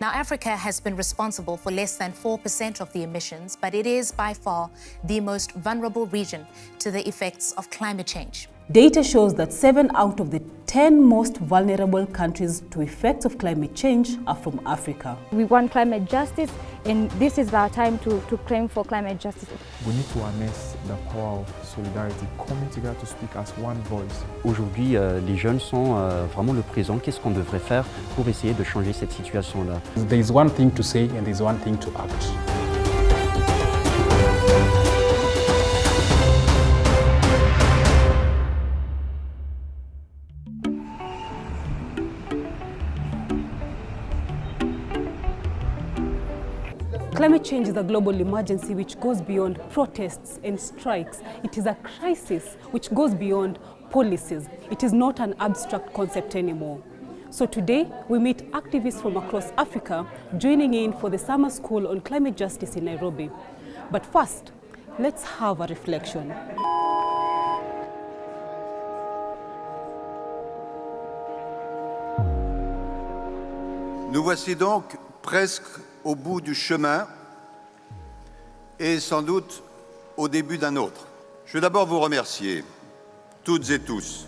Now, Africa has been responsible for less than 4% of the emissions, but it is by far the most vulnerable region to the effects of climate change. Data shows that 7 out of the 10 most vulnerable countries to effects of climate change are from Africa. We want climate justice, and this is our time to claim for climate justice. We need to harness the power of solidarity, coming together to speak as one voice. Aujourd'hui, les jeunes sont vraiment le présent. Qu'est-ce qu'on devrait faire pour essayer de changer cette situation-là? There is one thing to say and there is one thing to act. Climate change is a global emergency which goes beyond protests and strikes. It is a crisis which goes beyond policies. It is not an abstract concept anymore. So today, we meet activists from across Africa joining in for the summer school on climate justice in Nairobi. But first, let's have a reflection. Nous voici donc presque au bout du chemin et sans doute au début d'un autre. Je veux d'abord vous remercier, toutes et tous.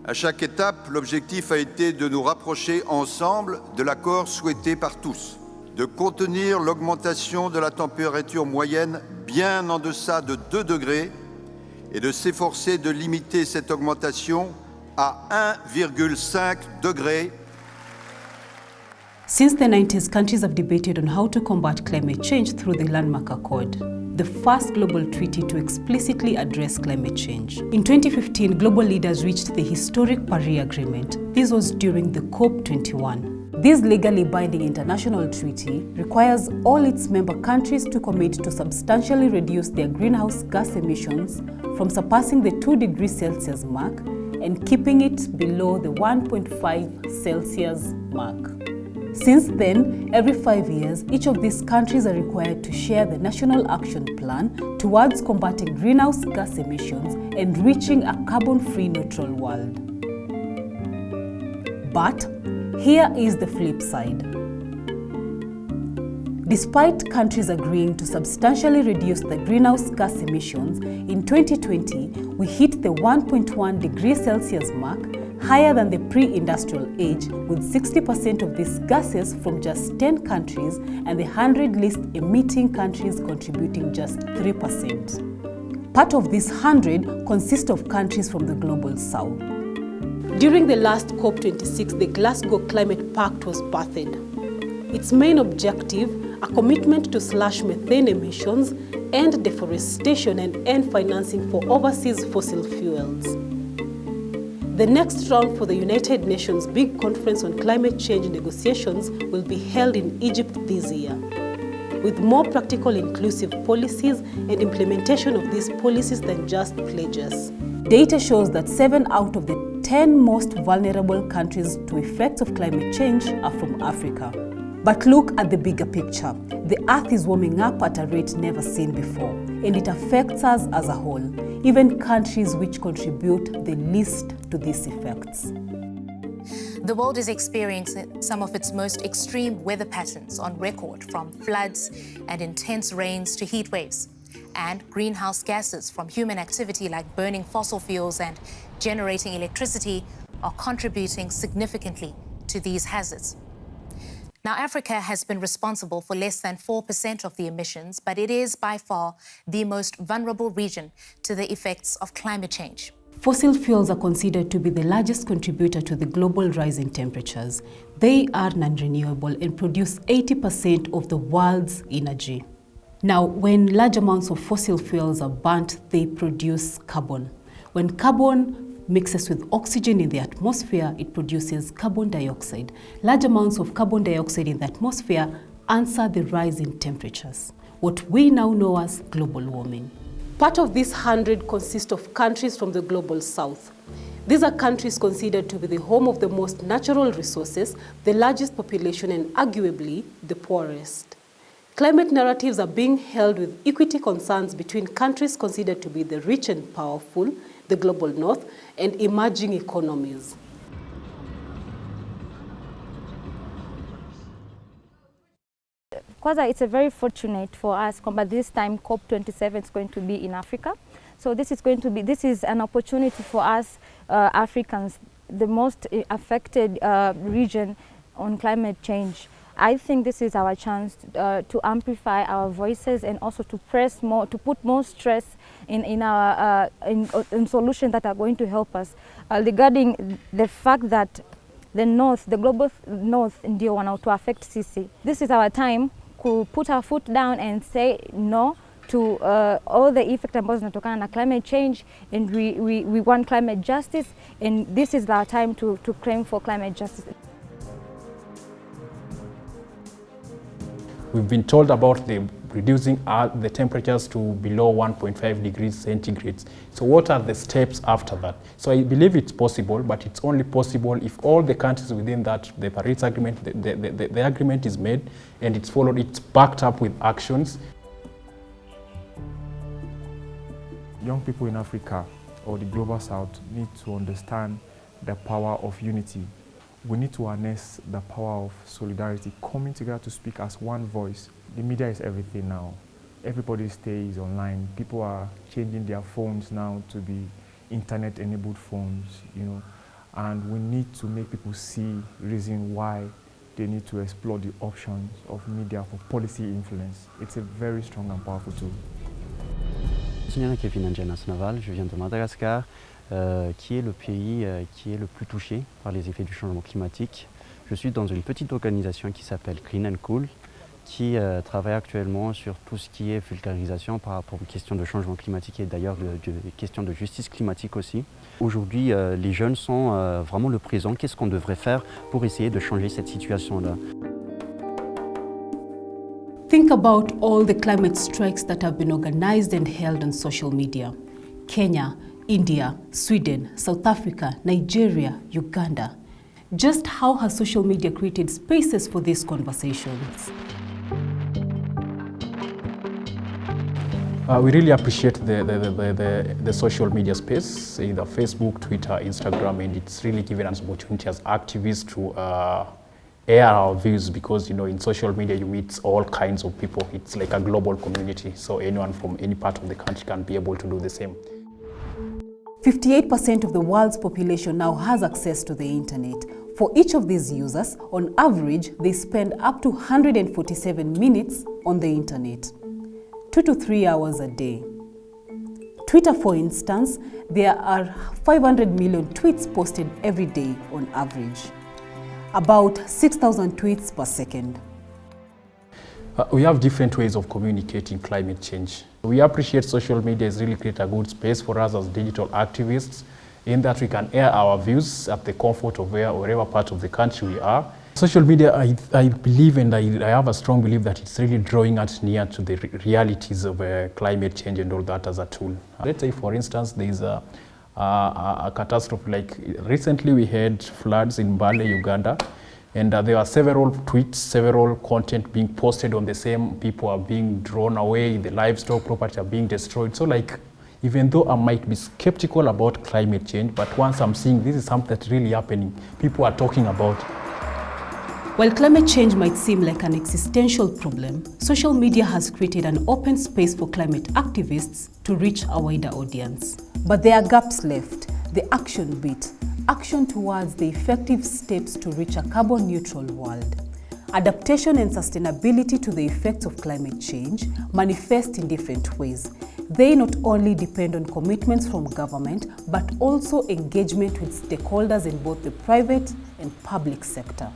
À chaque étape, l'objectif a été de nous rapprocher ensemble de l'accord souhaité par tous, de contenir l'augmentation de la température moyenne bien en deçà de 2 degrés et de s'efforcer de limiter cette augmentation à 1,5 degré. Since the 90s, countries have debated on how to combat climate change through the Landmark Accord, the first global treaty to explicitly address climate change. In 2015, global leaders reached the historic Paris Agreement. This was during the COP21. This legally binding international treaty requires all its member countries to commit to substantially reduce their greenhouse gas emissions from surpassing the 2 degrees Celsius mark and keeping it below the 1.5 Celsius mark. Since then, every 5 years, each of these countries are required to share the National Action Plan towards combating greenhouse gas emissions and reaching a carbon-free neutral world. But here is the flip side. Despite countries agreeing to substantially reduce the greenhouse gas emissions, in 2020, we hit the 1.1 degrees Celsius mark, higher than the pre-industrial age, with 60% of these gases from just 10 countries and the 100 least emitting countries contributing just 3%. Part of these 100 consist of countries from the global south. During the last COP26, the Glasgow Climate Pact was birthed. Its main objective, a commitment to slash methane emissions, end deforestation and end financing for overseas fossil fuels. The next round for the United Nations Big Conference on Climate Change negotiations will be held in Egypt this year. With more practical inclusive policies and implementation of these policies than just pledges. Data shows that 7 out of the 10 most vulnerable countries to effects of climate change are from Africa. But look at the bigger picture. The Earth is warming up at a rate never seen before, and it affects us as a whole, even countries which contribute the least to these effects. The world is experiencing some of its most extreme weather patterns on record, from floods and intense rains to heat waves. And greenhouse gases from human activity like burning fossil fuels and generating electricity are contributing significantly to these hazards. Now, Africa has been responsible for less than 4% of the emissions, but it is by far the most vulnerable region to the effects of climate change. Fossil fuels are considered to be the largest contributor to the global rise in temperatures. They are non-renewable and produce 80% of the world's energy. Now, when large amounts of fossil fuels are burnt, they produce carbon. When carbon mixes with oxygen in the atmosphere, it produces carbon dioxide. Large amounts of carbon dioxide in the atmosphere answer the rise in temperatures, what we now know as global warming. Part of this 100 consists of countries from the global south. These are countries considered to be the home of the most natural resources, the largest population, and arguably the poorest. Climate narratives are being held with equity concerns between countries considered to be the rich and powerful, the global north, and emerging economies. Kwanza, it's a very fortunate for us, but this time COP27 is going to be in Africa. So this is an opportunity for us Africans, the most affected region on climate change. I think this is our chance to amplify our voices and also to press more, to put more stress in solutions that are going to help us regarding the fact that the North, the global North, ndio wanatuaffect sisi. This is our time to put our foot down and say no to all the effects ambazo zinatokana na climate change, and we want climate justice, and this is our time to claim for climate justice. We've been told about reducing the temperatures to below 1.5 degrees centigrade. So what are the steps after that? So I believe it's possible, but it's only possible if all the countries within that, the Paris Agreement, the agreement is made and it's followed, it's backed up with actions. Young people in Africa or the Global South need to understand the power of unity. We need to harness the power of solidarity, coming together to speak as one voice. The media is everything now. Everybody stays online. People are changing their phones now to be internet-enabled phones, you know. And we need to make people see reason why they need to explore the options of media for policy influence. It's a very strong and powerful tool. Je suis Kevin Angenas Naval, je viens de Madagascar, qui est le pays qui est le plus touché par les effets du changement climatique. Je suis dans une petite organisation qui s'appelle Green & Cool, qui travaille actuellement sur tout ce qui est vulgarisation par rapport aux questions de changement climatique et d'ailleurs de questions de justice climatique aussi. Aujourd'hui, les jeunes sont vraiment le présent. Qu'est-ce qu'on devrait faire pour essayer de changer cette situation-là? Think about all the climate strikes that have been organized and held on social media. Kenya, India, Sweden, South Africa, Nigeria, Uganda. Just how has social media created spaces for these conversations? We really appreciate the social media space, either Facebook, Twitter, Instagram, and it's really given us opportunity as activists to air our views, because, you know, in social media you meet all kinds of people. It's like a global community, so anyone from any part of the country can be able to do the same. 58% of the world's population now has access to the internet. For each of these users, on average, they spend up to 147 minutes on the internet, 2 to 3 hours a day. Twitter, for instance, there are 500 million tweets posted every day on average, about 6,000 tweets per second. We have different ways of communicating climate change. We appreciate social media has really created a good space for us as digital activists, in that we can air our views at the comfort of wherever part of the country we are. Social media, I believe, and I have a strong belief that it's really drawing us near to the realities of climate change and all that as a tool. Let's say, for instance, there's a catastrophe. Like recently we had floods in Mbale, Uganda, and there are several tweets, several content being posted on the same. People are being drawn away, the livestock property are being destroyed. So like, even though I might be skeptical about climate change, but once I'm seeing this is something that's really happening, people are talking about. While climate change might seem like an existential problem, social media has created an open space for climate activists to reach a wider audience. But there are gaps left. The action bit, action towards the effective steps to reach a carbon-neutral world. Adaptation and sustainability to the effects of climate change manifest in different ways. They not only depend on commitments from government, but also engagement with stakeholders in both the private and public sector.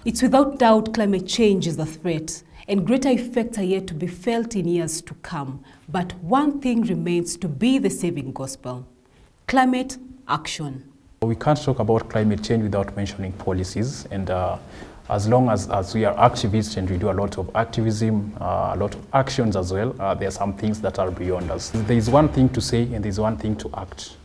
It's without doubt climate change is a threat, and greater effects are yet to be felt in years to come. But one thing remains to be the saving gospel: climate action. We can't talk about climate change without mentioning policies, and as long as we are activists and we do a lot of activism, a lot of actions as well, there are some things that are beyond us. There is one thing to say and there is one thing to act.